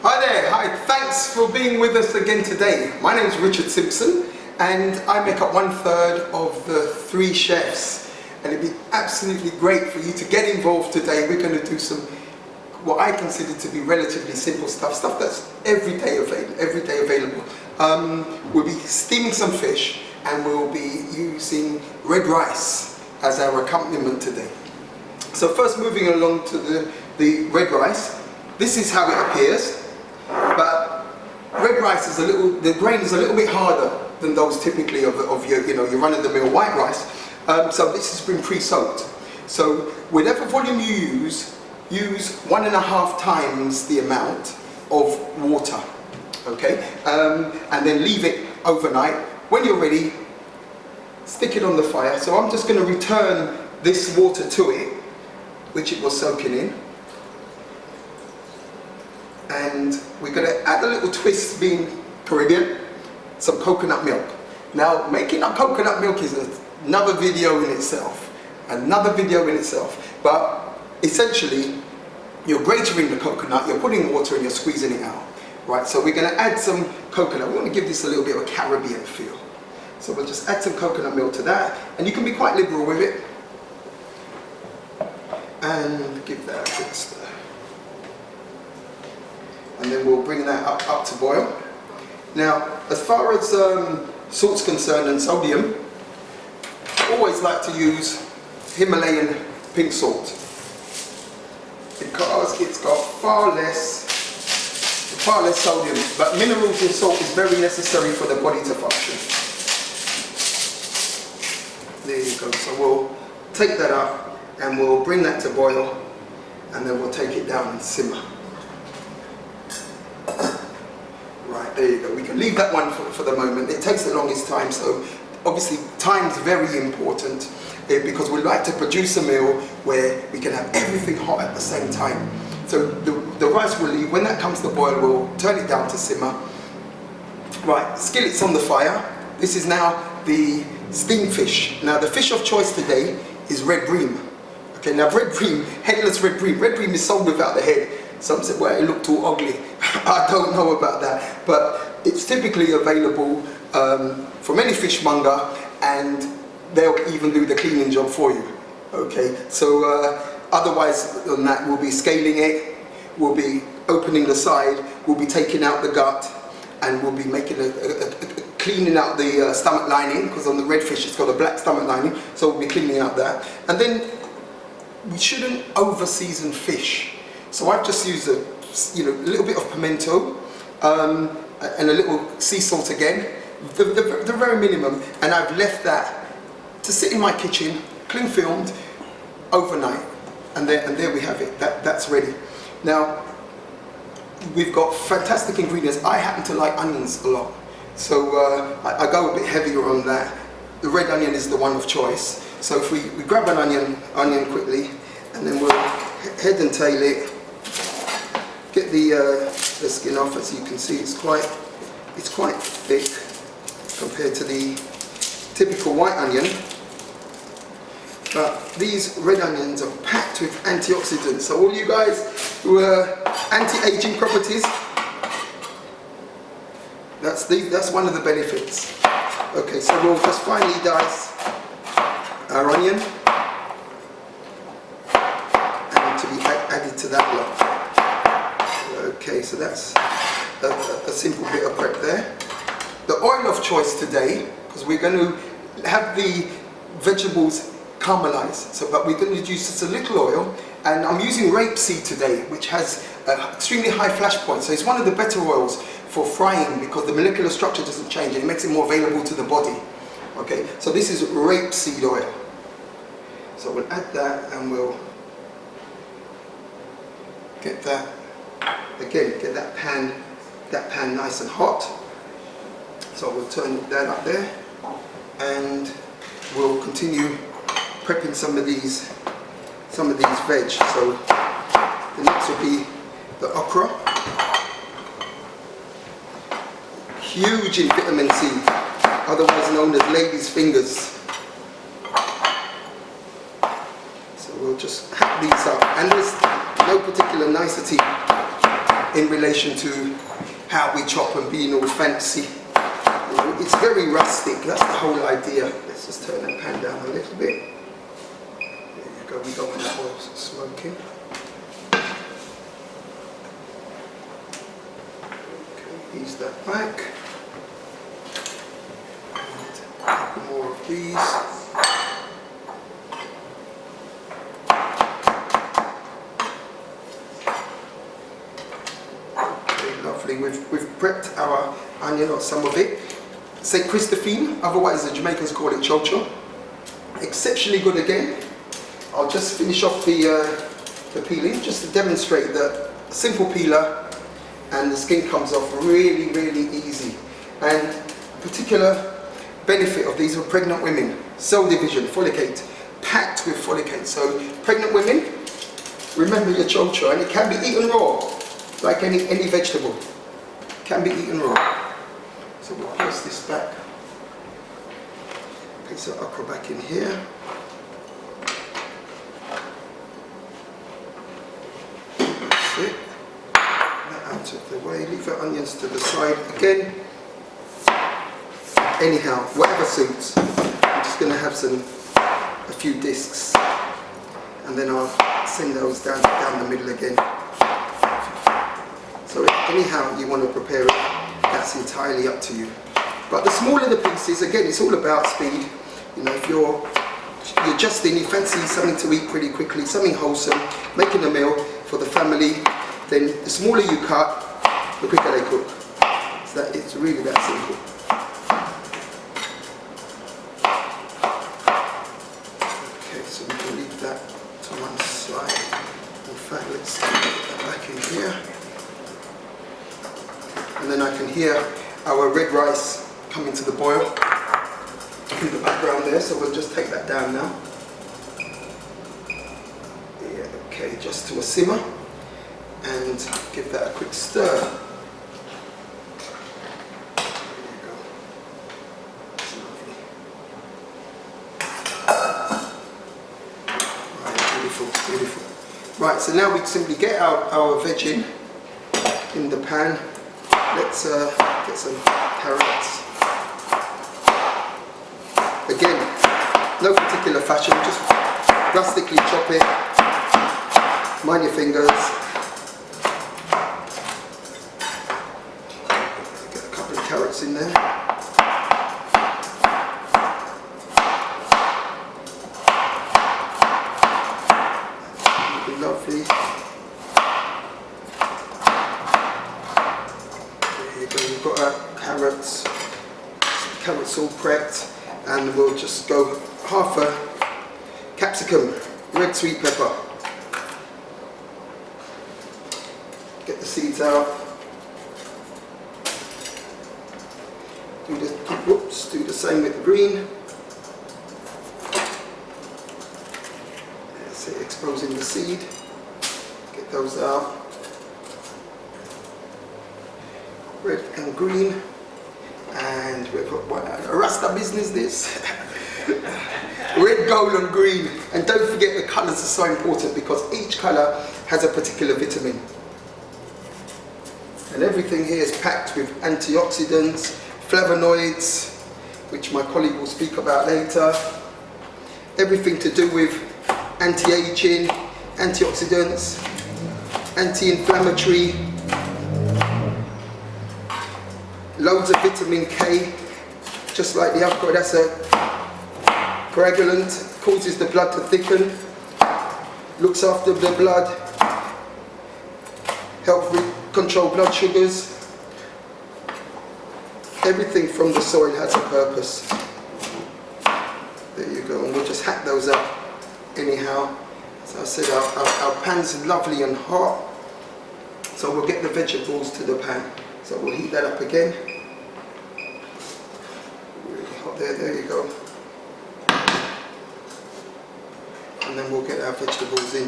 Hi there, hi, thanks for being with us again today. My name is Richard Simpson and I make up 1/3 of the 3 chefs, and it'd be absolutely great for you to get involved today. We're going to do some, what I consider to be relatively simple stuff that's every day available. We'll be steaming some fish and we'll be using red rice as our accompaniment today. So first, moving along to the red rice, this is how it appears. But red rice is the grain is a little bit harder than those typically of your run-of-the-mill white rice. So this has been pre-soaked. So whatever volume you use 1.5 times the amount of water, okay? And then leave it overnight. When you're ready, stick it on the fire. So I'm just going to return this water to it, which it was soaking in. And we're going to add a little twist, being Caribbean, some coconut milk. Now, making up coconut milk is another video in itself. But essentially, you're gratering the coconut, you're putting water and you're squeezing it out. Right, so we're going to add some coconut. We want to give this a little bit of a Caribbean feel. So we'll just add some coconut milk to that. And you can be quite liberal with it. And give that a quick stir. And then we'll bring that up to boil. Now, as far as salt's concerned and sodium, I always like to use Himalayan pink salt because it's got far less sodium, but minerals in salt is very necessary for the body to function. There you go. So we'll take that up and we'll bring that to boil, and then we'll take it down and simmer. Right, there you go. We can leave that one for the moment. It takes the longest time, so obviously time's very important because we like to produce a meal where we can have everything hot at the same time. So the rice will leave. When that comes to boil, we'll turn it down to simmer. Right, skillet's on the fire. This is now the steamed fish. Now the fish of choice today is red bream. Okay, now red bream, headless red bream. Red bream is sold without the head. Some said, well, it looked too ugly. I don't know about that, but it's typically available from any fishmonger, and they'll even do the cleaning job for you. Okay, so otherwise than that, we'll be scaling it, we'll be opening the side, we'll be taking out the gut, and we'll be making cleaning out the stomach lining, because on the red fish it's got a black stomach lining, so we'll be cleaning out that. And then we shouldn't over season fish. So I've just used a little bit of pimento and a little sea salt again, the very minimum, and I've left that to sit in my kitchen, cling filmed, overnight, and there we have it. That's ready. Now we've got fantastic ingredients. I happen to like onions a lot, so I go a bit heavier on that. The red onion is the one of choice. So if we grab an onion quickly, and then we'll head and tail it. Get the skin off. As you can see, it's quite thick compared to the typical white onion. But these red onions are packed with antioxidants. So all you guys who are anti-aging properties, that's one of the benefits. Okay, so we'll just finely dice our onion, and to be added to that lot. Okay, so that's a simple bit of prep there. The oil of choice today, because we're going to have the vegetables caramelized, but we're going to use just a little oil, and I'm using rapeseed today, which has an extremely high flash point, so it's one of the better oils for frying because the molecular structure doesn't change and it makes it more available to the body. Okay, so this is rapeseed oil. So we'll add that and we'll get that. Again, get that pan nice and hot. So we'll turn that up there, and we'll continue prepping some of these veg. So the next will be the okra, huge in vitamin C, otherwise known as ladies' fingers. So we'll just hack these up, and there's no particular nicety in relation to how we chop and being all fancy. It's very rustic, that's the whole idea. Let's just turn that pan down a little bit. There you go, we don't want that oil smoking. Okay, ease that back. And a couple more of these. Okay, lovely. We've prepped our onion, or some of it. St. Christophine, otherwise the Jamaicans call it chocho. Exceptionally good again. I'll just finish off the peeling, just to demonstrate that a simple peeler and the skin comes off really, really easy. And a particular benefit of these are pregnant women. Cell division, follicate, packed with follicate. So pregnant women, remember your chocho, and it can be eaten raw, like any vegetable. It can be eaten raw. So we'll place this back, place our okra back in here. That's it. That out of the way. Leave the onions to the side again. Anyhow, whatever suits. I'm just going to have a few discs, and then I'll send those down the middle again. So anyhow you want to prepare it, that's entirely up to you. But the smaller the pieces, again, it's all about speed. You know, if you're just in, you fancy something to eat pretty quickly, something wholesome, making a meal for the family, then the smaller you cut, the quicker they cook. So it's really that simple. Okay, so we can leave that to one side. In fact, let's put that back in here. And then I can hear our red rice coming to the boil in the background there, so we'll just take that down now. Yeah, okay, just to a simmer, and give that a quick stir. There you go. That's lovely. Right, beautiful, beautiful. Right, so now we simply get our veg in the pan. Let's get some carrots. Again, no particular fashion, just rustically chop it. Mind your fingers. Get a couple of carrots in there. Lovely. We've got our carrots all prepped, and we'll just go half a capsicum, red sweet pepper. Get the seeds out. Do the same with the green. That's it, exposing the seed. Get those out. Red and green, and we've got a Rasta business this. Red, gold and green, and don't forget the colours are so important because each colour has a particular vitamin, and everything here is packed with antioxidants, flavonoids, which my colleague will speak about later, everything to do with anti-aging, antioxidants, anti-inflammatory, loads of vitamin K, just like the alcohol. That's a coagulant, causes the blood to thicken, looks after the blood, helps control blood sugars. Everything from the soil has a purpose. There you go, and we'll just hack those up anyhow. As I said, our pan's lovely and hot, so we'll get the vegetables to the pan. So we'll heat that up again. Really hot there you go. And then we'll get our vegetables in.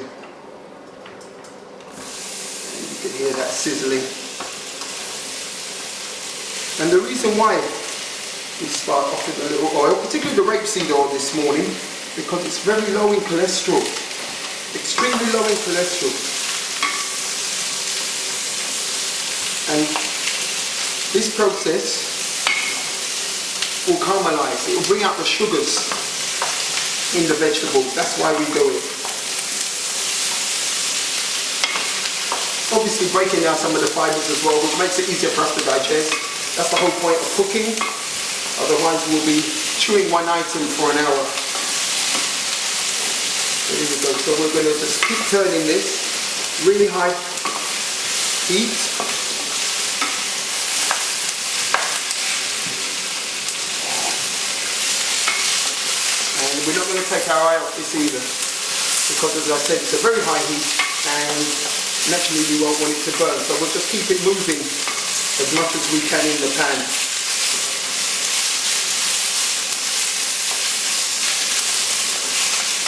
And you can hear that sizzling. And the reason why we start off with a little oil, particularly the rapeseed oil this morning, because it's very low in cholesterol. Extremely low in cholesterol. And this process will caramelize. It will bring out the sugars in the vegetables. That's why we do it. Obviously breaking down some of the fibers as well, which makes it easier for us to digest. That's the whole point of cooking. Otherwise we'll be chewing one item for an hour. There we go. So we're going to just keep turning this. Really high heat. And we're not going to take our eye off this either, because as I said, it's a very high heat and naturally we won't want it to burn. So we'll just keep it moving as much as we can in the pan.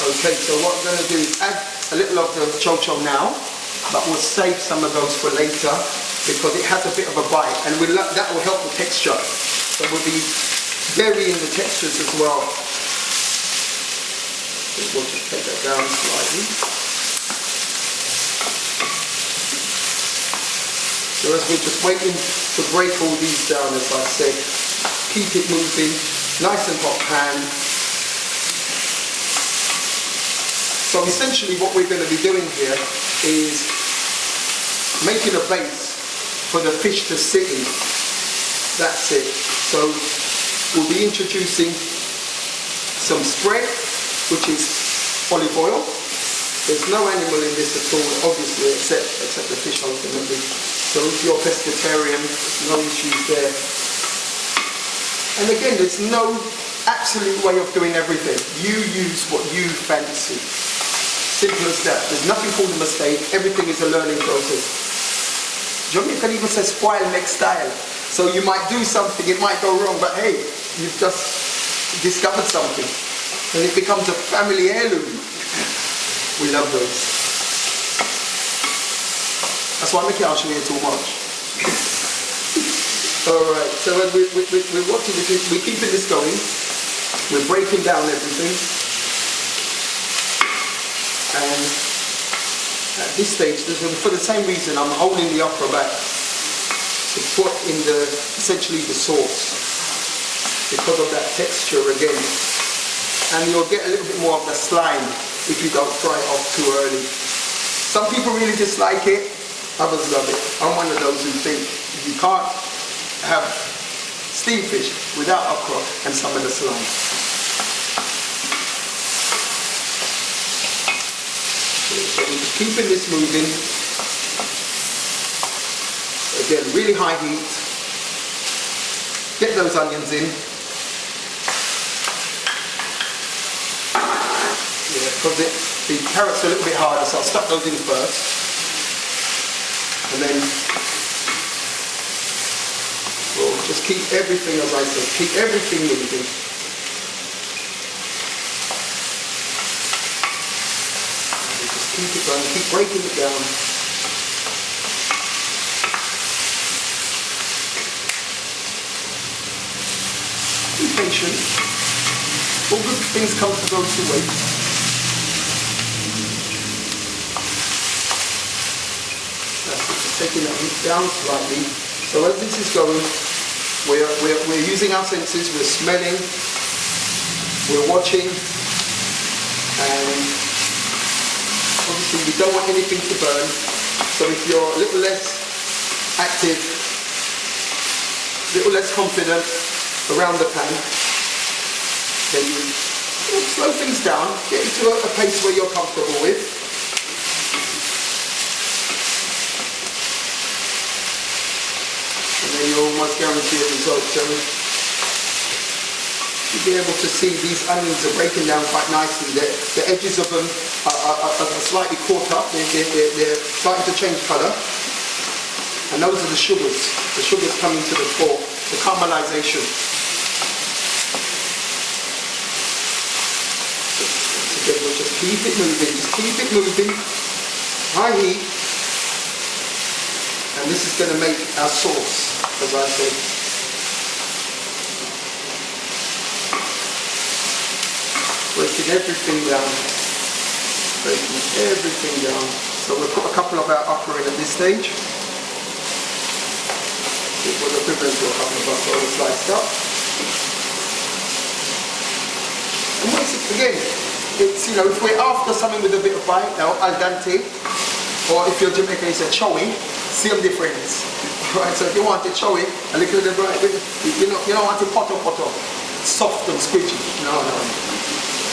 Okay, so what I'm going to do is add a little of the chow chow now, but we'll save some of those for later because it has a bit of a bite, and that will help the texture. So we'll be varying the textures as well. So we'll just take that down slightly. So as we're just waiting to break all these down, as I said, keep it moving, nice and hot pan. So essentially what we're going to be doing here is making a base for the fish to sit in. That's it. So we'll be introducing some spread, which is olive oil. There's no animal in this at all, obviously, except the fish ultimately. So if you're pescatarian, there's no issues there. And again, there's no absolute way of doing everything. You use what you fancy. Simple as that. There's nothing called a mistake. Everything is a learning process. Jamaican even says spoil next style. So you might do something, it might go wrong, but hey, you've just discovered something. And it becomes a family heirloom. We love those. That's why Mickey I'll show you too much. Alright, so as we're watching this, we're keeping this going. We're breaking down everything. And at this stage, for the same reason, I'm holding the okra back to put in essentially the sauce, because of that texture again. And you'll get a little bit more of the slime if you don't fry it off too early. Some people really dislike it, others love it. I'm one of those who think you can't have steamed fish without okra and some of the slime. So we're just keeping this moving. Again, really high heat. Get those onions in. Yeah, because the carrots are a little bit harder, so I'll stuff those in first. And then we'll just keep everything, as I said, keep everything moving. Keep it going, keep breaking it down. Be patient. All good things come to those who wait. That's it, just taking that heat down slightly. So as this is going, we're using our senses, we're smelling, we're watching, and obviously we don't want anything to burn, so if you're a little less active, a little less confident around the pan, then you slow things down, get into a pace where you're comfortable with. And then you'll almost guarantee a result. So you'll be able to see these onions are breaking down quite nicely. The edges of them are slightly caught up, they're starting to change colour. And those are the sugars coming to the fore, the caramelization. So again, we'll just keep it moving, high heat. And this is going to make our sauce, as I said. Breaking everything down. So we'll put a couple of our okra in at this stage. It was equivalent to a couple of butter sliced up. And once again, it's, you know, if we're after something with a bit of bite, now al dente, or if you're Jamaican, it's a chowy, same difference. Right, so if you want it chowy, a little bit bright, you don't want it poto, soft and squidgy. No.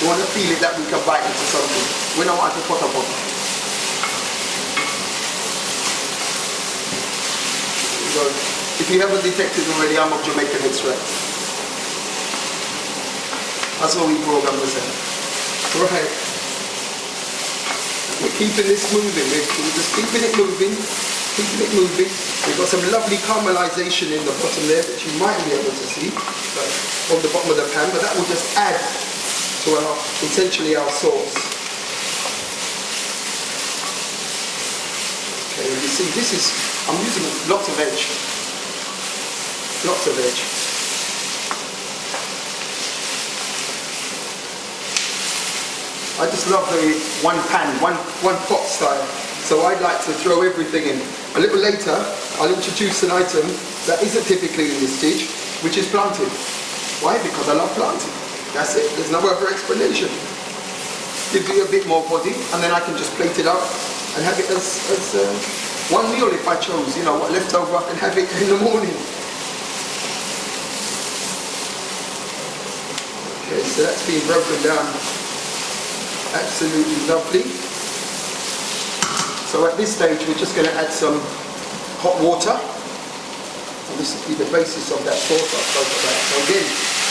You want to feel it that we can bite into something. We don't want it poto. So, if you haven't detected already, I'm of Jamaican extract. That's what we program ourselves. Right. We're keeping this moving. We're just keeping it moving. We've got some lovely caramelization in the bottom there, which you might be able to see on the bottom of the pan, but that will just add to essentially our sauce. Okay, you see, I'm using lots of veg. I just love the one pan, one pot style. So I'd like to throw everything in. A little later, I'll introduce an item that isn't typically in this dish, which is plantain. Why? Because I love plantain. That's it. There's no other explanation. Gives you a bit more body, and then I can just plate it up and have it as one meal if I chose. You know, what left over, I can have it in the morning. Okay, so that's being broken down. Absolutely lovely. So at this stage we're just going to add some hot water, and this will be the basis of that sauce I spoke about. So again,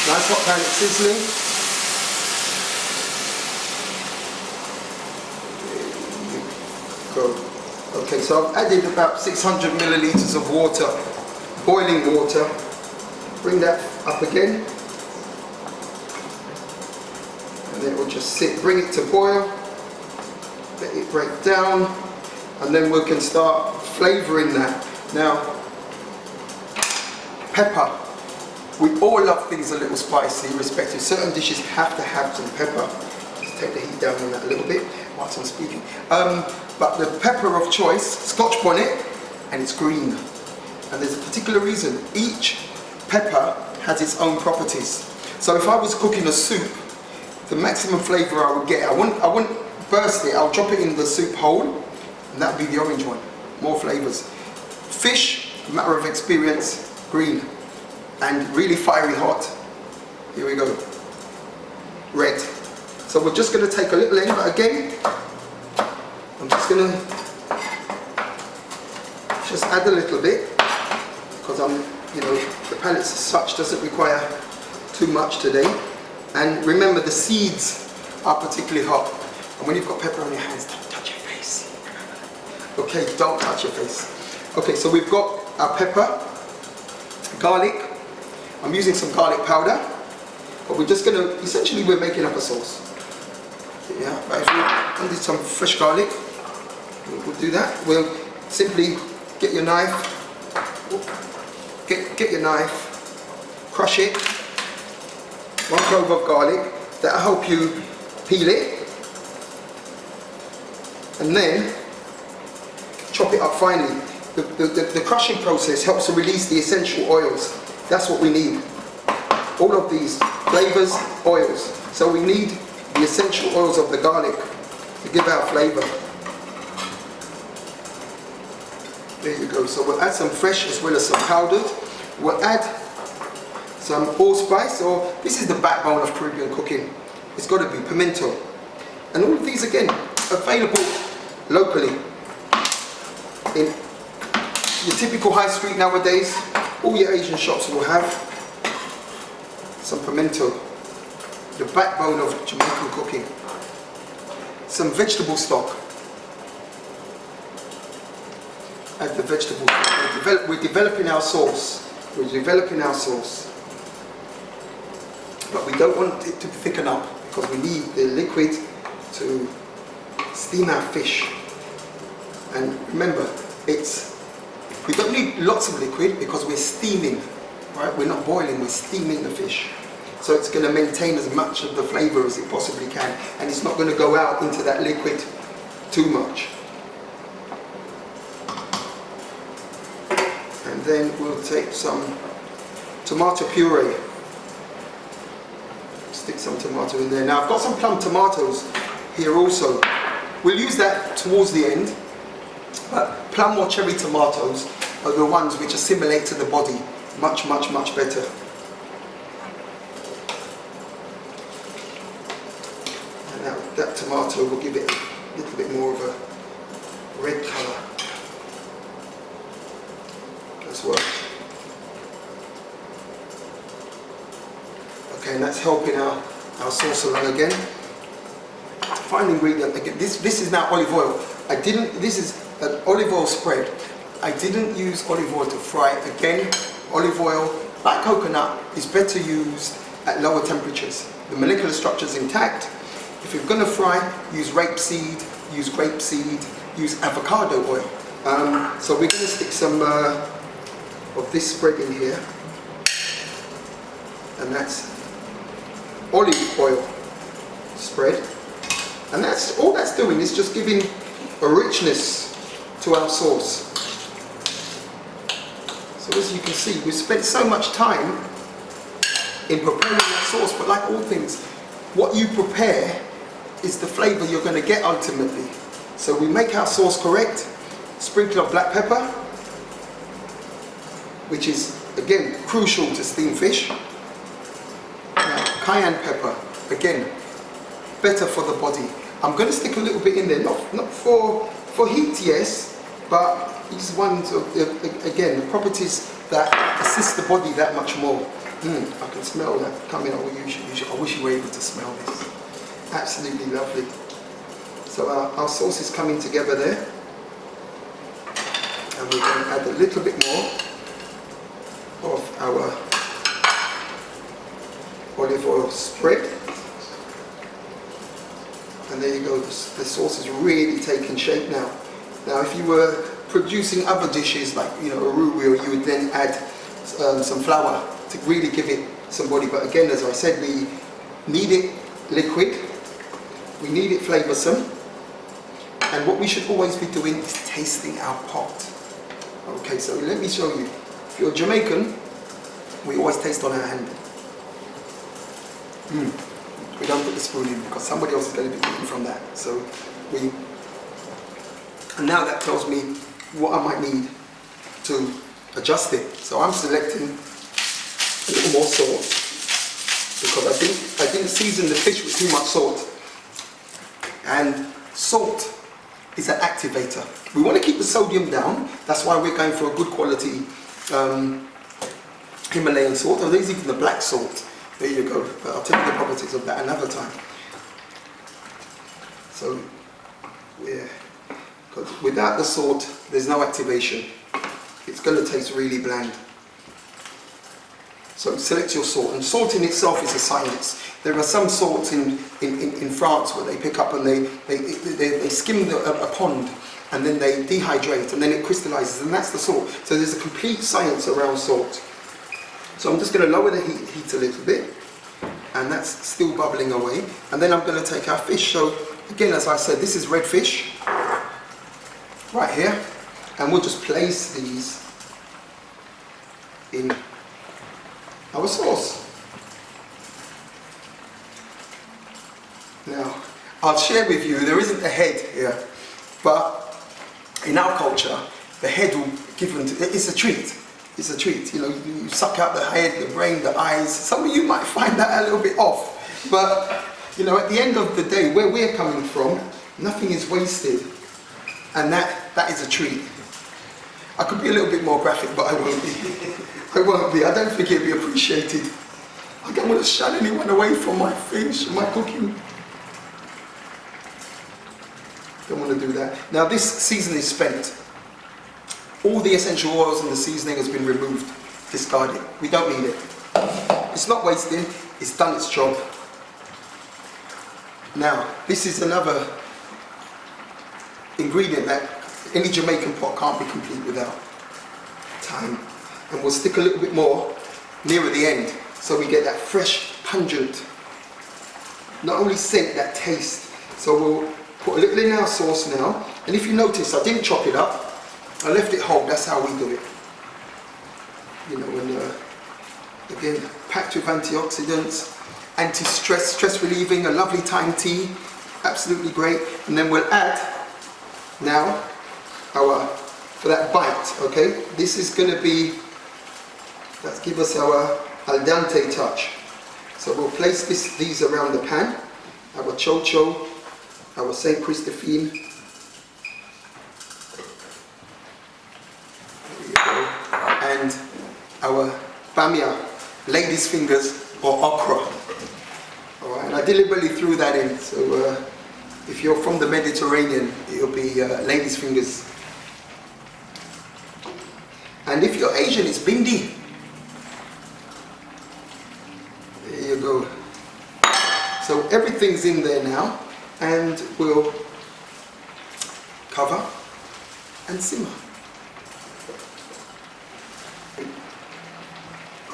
nice hot pan, it's sizzling. There you go. Okay, so I've added about 600 milliliters of water, boiling water. Bring that up again. And then it will just sit, bring it to boil, let it break down, and then we can start flavouring that. Now, pepper. We all love things a little spicy, irrespective. Certain dishes have to have some pepper. Just take the heat down on that a little bit whilst I'm speaking. But the pepper of choice, Scotch bonnet, and it's green. And there's a particular reason. Each pepper has its own properties. So if I was cooking a soup, the maximum flavour I would get, I wouldn't burst it, I'll drop it in the soup whole, and that would be the orange one. More flavours. Fish, a matter of experience, green. And really fiery hot. Here we go. Red. So we're just going to take a little end, but again, I'm just going to just add a little bit, because the palette as such doesn't require too much today. And remember, the seeds are particularly hot. And when you've got pepper on your hands, don't touch your face. Okay, don't touch your face. Okay, so we've got our pepper, garlic. I'm using some garlic powder, but we're just gonna, essentially we're making up a sauce. Yeah, but if we need some fresh garlic, we'll do that. We'll simply get your knife, get your knife, crush it. 1 clove of garlic, that'll help you peel it, and then chop it up finely. The crushing process helps to release the essential oils. That's what we need. All of these flavours, oils. So we need the essential oils of the garlic to give our flavour. There you go. So we'll add some fresh as well as some powdered. We'll add some allspice, or this is the backbone of Caribbean cooking. It's got to be pimento. And all of these again, available locally. In your typical high street nowadays, all your Asian shops will have some pimento, the backbone of Jamaican cooking. Some vegetable stock. Add the vegetable stock. We're developing our sauce. But we don't want it to thicken up, because we need the liquid to steam our fish. And remember, we don't need lots of liquid because we're steaming, right? We're not boiling, we're steaming the fish. So it's going to maintain as much of the flavour as it possibly can, and it's not going to go out into that liquid too much. And And then we'll take some tomato puree. Stick some tomato in there. Now I've got some plum tomatoes here also. We'll use that towards the end. But plum or cherry tomatoes are the ones which assimilate to the body much, much, much better. And that tomato will give it a little bit more of a red colour as well. Okay, and that's helping our sauce along again. Final ingredient again. This is now olive oil. This is an olive oil spread. I didn't use olive oil to fry. Again, olive oil, like coconut, is better used at lower temperatures. The molecular structure is intact. If you're going to fry, use rapeseed, use grapeseed, use avocado oil. So we're going to stick some of this spread in here, and that's olive oil spread. And that's all that's doing is just giving a richness to our sauce. So as you can see, we've spent so much time in preparing that sauce, but like all things, what you prepare is the flavour you're going to get ultimately. So we make our sauce correct, sprinkle of black pepper, which is again crucial to steamed fish. Now, cayenne pepper, again, better for the body. I'm going to stick a little bit in there, not for heat, yes, but these ones are, again, the properties that assist the body that much more. I can smell that coming. I wish you were able to smell this. Absolutely lovely. So our sauce is coming together there, and we're going to add a little bit more of our olive oil spread. And there you go, the sauce is really taking shape now. Now if you were producing other dishes like a roux, you would then add some flour to really give it some body. But again, as I said, we need it liquid, we need it flavoursome, and what we should always be doing is tasting our pot. Okay, so let me show you. If you're Jamaican, we always taste on our hand. We don't put the spoon in because somebody else is going to be eating from that. So and now that tells me what I might need to adjust it. So I'm selecting a little more salt because I didn't season the fish with too much salt. And salt is an activator. We want to keep the sodium down. That's why we're going for a good quality Himalayan salt, or there's even the black salt. There you go, but I'll tell you the properties of that another time. So, yeah, because without the salt, there's no activation. It's going to taste really bland. So select your salt, and salt in itself is a science. There are some salts in France where they pick up and they skim a pond, and then they dehydrate, and then it crystallizes, and that's the salt. So there's a complete science around salt. So I'm just going to lower the heat a little bit, and that's still bubbling away. And then I'm going to take our fish. So again, as I said, this is red fish, right here, and we'll just place these in our sauce. Now, I'll share with you, there isn't a head here, but in our culture, the head will given to, it's a treat. It's a treat, you suck out the head, the brain, the eyes. Some of you might find that a little bit off, but at the end of the day, where we're coming from, nothing is wasted, and that is a treat. I could be a little bit more graphic, but I won't be. I won't be. I don't think it'll be appreciated. I don't want to shun anyone away from my fish, my cooking. Don't want to do that. Now this seasoning is spent. All the essential oils and the seasoning has been removed, discarded. We don't need it. It's not wasted, it's done its job. Now, this is another ingredient that any Jamaican pot can't be complete without. Thyme. And we'll stick a little bit more nearer the end, so we get that fresh, pungent, not only scent, that taste. So we'll put a little in our sauce now, and if you notice, I didn't chop it up. I left it whole, that's how we do it. you know, and again, packed with antioxidants, anti-stress, stress relieving, a lovely time tea, absolutely great. And then we'll add now for that bite, okay? This is going to be, let's give us our al dente touch. So we'll place these around the pan, our chocho, our Saint Christophine. There you go. And our bamia, lady's fingers or okra. All right, and I deliberately threw that in. So if you're from the Mediterranean, it'll be lady's fingers. And if you're Asian, it's bindi. There you go. So everything's in there now, and we'll cover and simmer.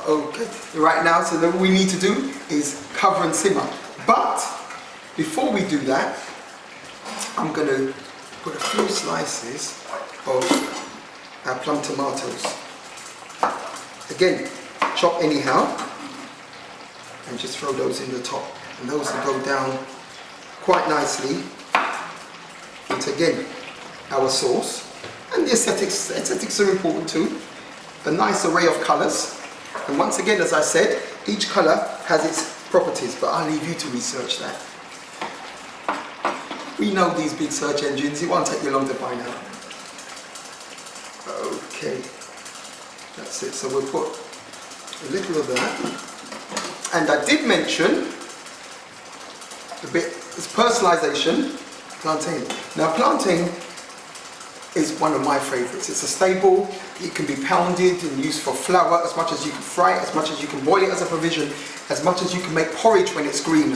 Okay, right now, so then what we need to do is cover and simmer. But before we do that, I'm going to put a few slices of our plum tomatoes. Again, chop anyhow, and just throw those in the top. And those will go down quite nicely into, again, our sauce. And the aesthetics are important too. A nice array of colours. And once again, as I said, each colour has its properties, but I'll leave you to research that. We know these big search engines, it won't take you long to find out. Okay, that's it. So we'll put a little of that. And I did mention a bit, it's personalisation, plantain. Now plantain is one of my favourites. It's a staple. It can be pounded and used for flour, as much as you can fry it, as much as you can boil it as a provision, as much as you can make porridge when it's green.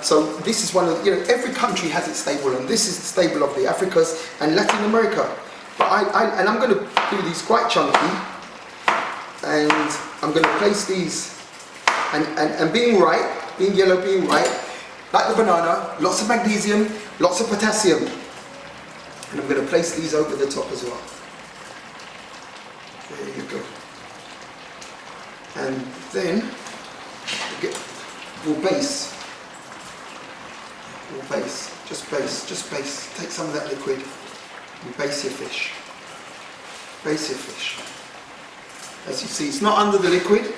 So this is one of, you know, every country has its staple, and this is the staple of the Africas and Latin America. But I'm going to do these quite chunky, and I'm going to place these, and being right, being yellow, being right, like the banana, lots of magnesium, lots of potassium. And I'm going to place these over the top as well. There you go. And then we'll base. We'll base. Just base. Just base. Take some of that liquid and base your fish. Base your fish. As you see, it's not under the liquid.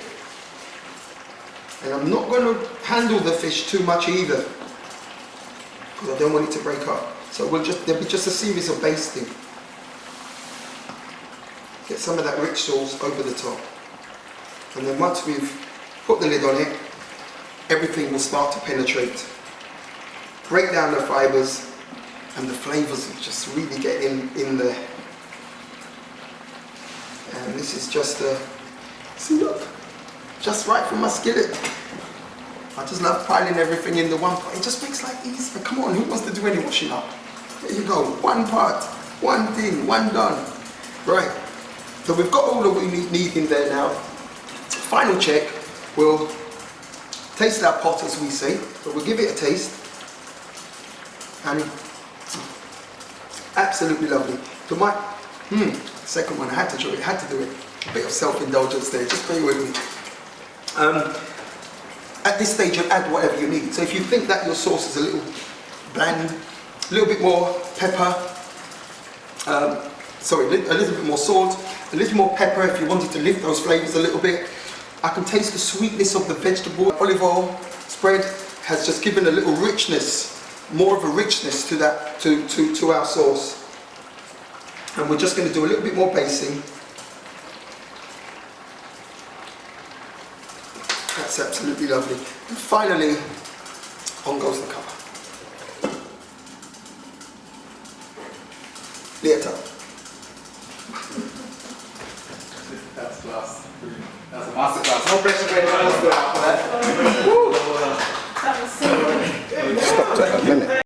And I'm not going to handle the fish too much either, because I don't want it to break up. So there'll be just a series of basting. Get some of that rich sauce over the top. And then once we've put the lid on it, everything will start to penetrate. Break down the fibres, and the flavours will just really get in there. And this is just see, look, just right from my skillet. I just love piling everything in the one pot. It just makes life easier. Come on, who wants to do any washing up? There you go, one part, one thing, one done. Right, so we've got all that we need in there now. Final check, we'll taste our pot, as we say, but we'll give it a taste. And absolutely lovely. So my second one, I had to do it. A bit of self-indulgence there, just bear with me. At this stage, you'll add whatever you need. So if you think that your sauce is a little bland, a little bit more pepper, a little bit more salt, a little more pepper if you wanted to lift those flavours a little bit. I can taste the sweetness of the vegetable. Olive oil spread has just given a little richness, more of a richness to that, to our sauce. And we're just going to do a little bit more basting. That's absolutely lovely. And finally, on goes the cover. Later. That's class. That's a masterclass. No pressure for anyone else to go after that. That was so good. Stop for a minute.